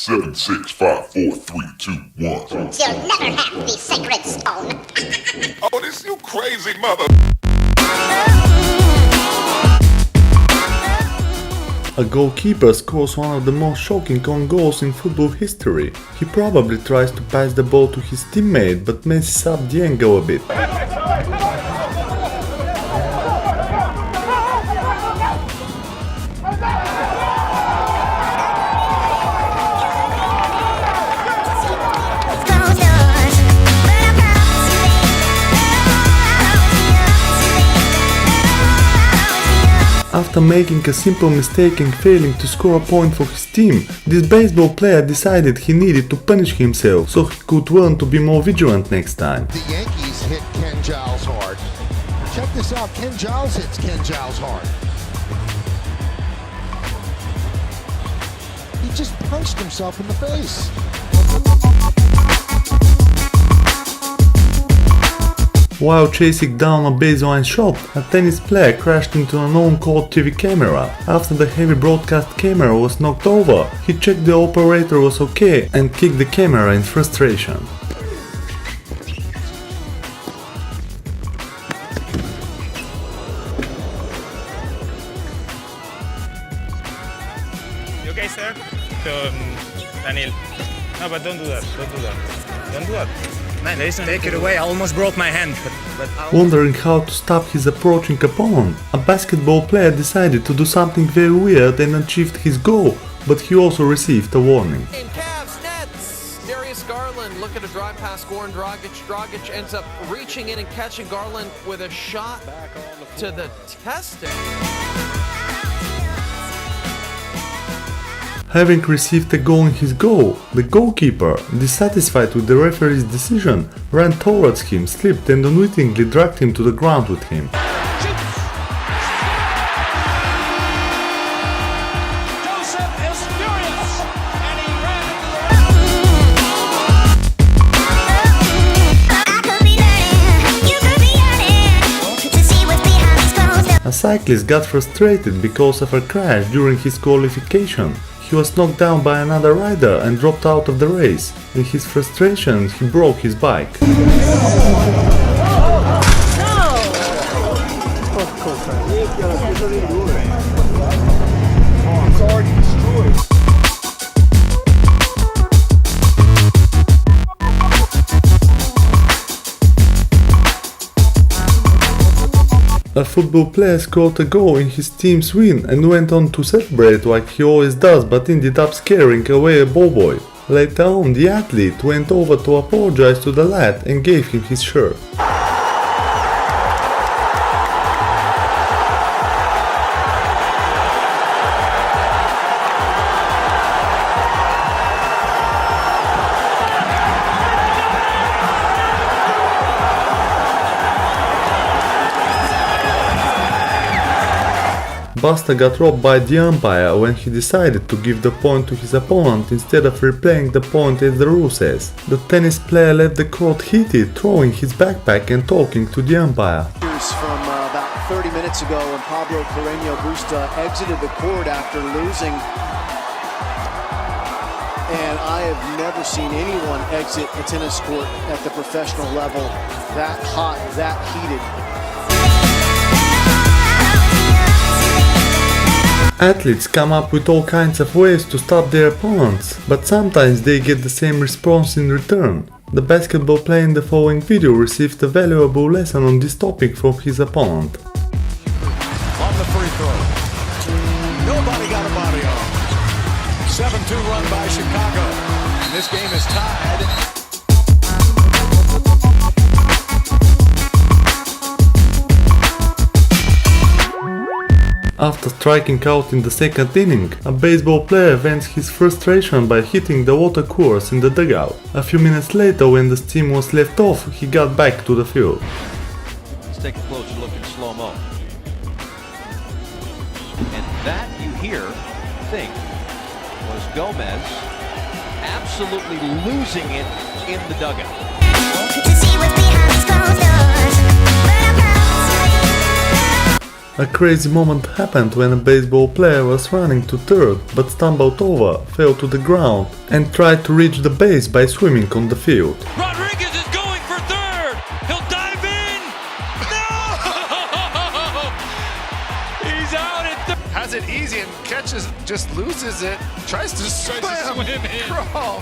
7, 6, 5, 4, 3, 2, 1. You'll never have the sacred stone. Oh, this you crazy mother. A goalkeeper scores one of the most shocking own goals in football history. He probably tries to pass the ball to his teammate but messes up the angle a bit. After making a simple mistake and failing to score a point for his team, this baseball player decided he needed to punish himself so he could learn to be more vigilant next time. The Yankees hit Ken Giles hard. Check this out, Ken Giles hits Ken Giles hard. He just punched himself in the face. While chasing down a baseline shot, a tennis player crashed into an on-court TV camera. After the heavy broadcast camera was knocked over, he checked the operator was okay and kicked the camera in frustration. You okay, sir? So, Daniel. No, but don't do that. Don't do that. Don't do that. Man, take it away. I almost broke my hand. But Wondering how to stop his approaching opponent, a basketball player decided to do something very weird and achieved his goal, but he also received a warning. In Cavs nets, Darius Garland looking to drive past Goran Dragic. Dragic ends up reaching in and catching Garland with a shot to the testing. Having received a goal in his goal, the goalkeeper, dissatisfied with the referee's decision, ran towards him, slipped and unwittingly dragged him to the ground with him. A cyclist got frustrated because of a crash during his qualification. He was knocked down by another rider and dropped out of the race. In his frustration, he broke his bike. A football player scored a goal in his team's win and went on to celebrate like he always does, but ended up scaring away a ball boy. Later on, the athlete went over to apologize to the lad and gave him his shirt. Buster got robbed by the umpire when he decided to give the point to his opponent instead of replaying the point as the rule says. The tennis player left the court heated, throwing his backpack and talking to the umpire. From about 30 minutes ago when Pablo Carreño Busta exited the court after losing. And I have never seen anyone exit a tennis court at the professional level that hot, that heated. Athletes come up with all kinds of ways to stop their opponents, but sometimes they get the same response in return. The basketball player in the following video received a valuable lesson on this topic from his opponent. On the free throw. Nobody got a body on. 7-2 run by Chicago. And this game is tied. After striking out in the second inning, a baseball player vents his frustration by hitting the water coolers in the dugout. A few minutes later, when the steam was left off, he got back to the field. Let's take a closer look in slow-mo. And that, you think, was Gomez absolutely losing it in the dugout. A crazy moment happened when a baseball player was running to third but stumbled over, fell to the ground and tried to reach the base by swimming on the field. Rodriguez is going for third. He'll dive in. No! He's out at third. Has it easy and catches, just loses it, tries to swim in. Crawl.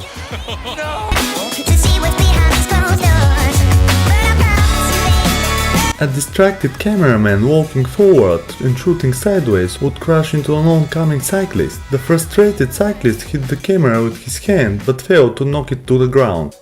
No! To see what's behind these closed doors. But I promise you, baby. A distracted cameraman walking forward and shooting sideways would crash into an oncoming cyclist. The frustrated cyclist hit the camera with his hand but failed to knock it to the ground.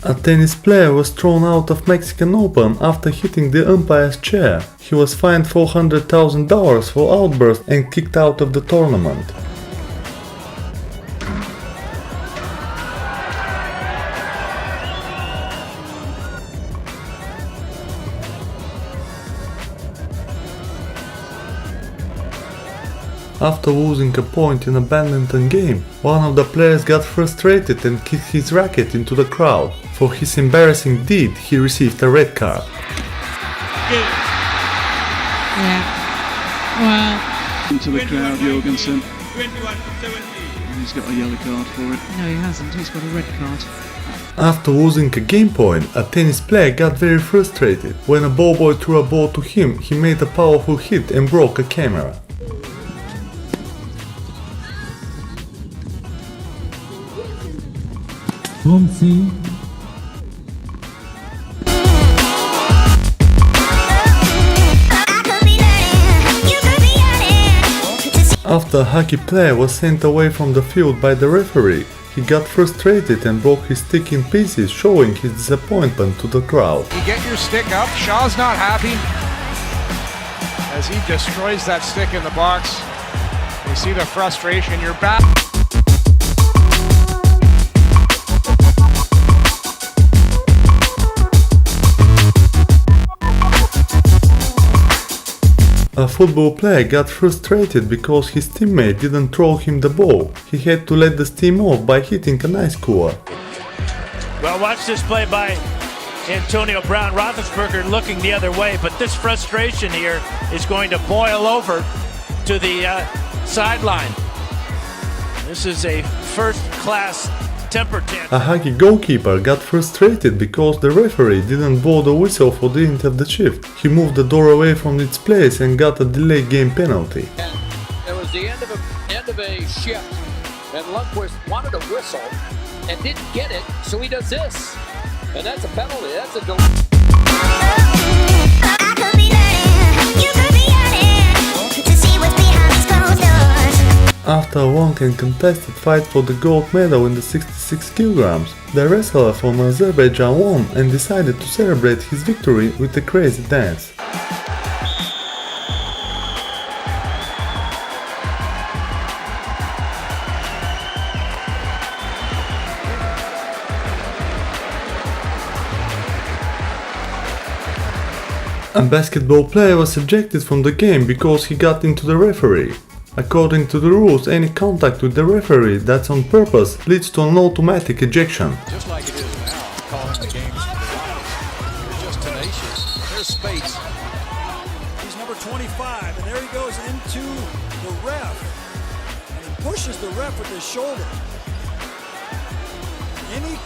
A tennis player was thrown out of Mexican Open after hitting the umpire's chair. He was fined $400,000 for outburst and kicked out of the tournament. After losing a point in a badminton game, one of the players got frustrated and kicked his racket into the crowd. For his embarrassing deed, he received a red card. Yeah. Well, into the crowd, Jorgensen. He's got a yellow card for it. no, he hasn't. He's got a red card. After losing a game point, a tennis player got very frustrated. When a ball boy threw a ball to him, he made a powerful hit and broke a camera. I could be learning, you could be yearning. To see After a hockey player was sent away from the field by the referee, he got frustrated and broke his stick in pieces, showing his disappointment to the crowd. You get your stick up, Shaw's not happy as he destroys that stick in the box. You see the frustration, you're back. A football player got frustrated because his teammate didn't throw him the ball. He had to let the steam off by hitting an ice cooler. Well, watch this play by Antonio Brown. Roethlisberger looking the other way, but this frustration here is going to boil over to the sideline. This is a first-class temper tantrum. A hockey goalkeeper got frustrated because the referee didn't blow the whistle for the end of the shift. He moved the door away from its place and got a delayed game penalty. It was the end of a shift, and Lundqvist wanted a whistle and didn't get it, so he does this, and that's a penalty. That's a delay. I could be learning, you could be yearning. To see what's behind these closed doors. After a long and contested fight for the gold medal in the 66 kilograms, the wrestler from Azerbaijan won and decided to celebrate his victory with a crazy dance. A basketball player was ejected from the game because he got into the referee. According to the rules, any contact with the referee that's on purpose leads to an automatic ejection. Just like it is now, calling the games for the Rockies. They're just tenacious. There's Spates. He's number 25, and there he goes into the ref. And he pushes the ref with his shoulder. Any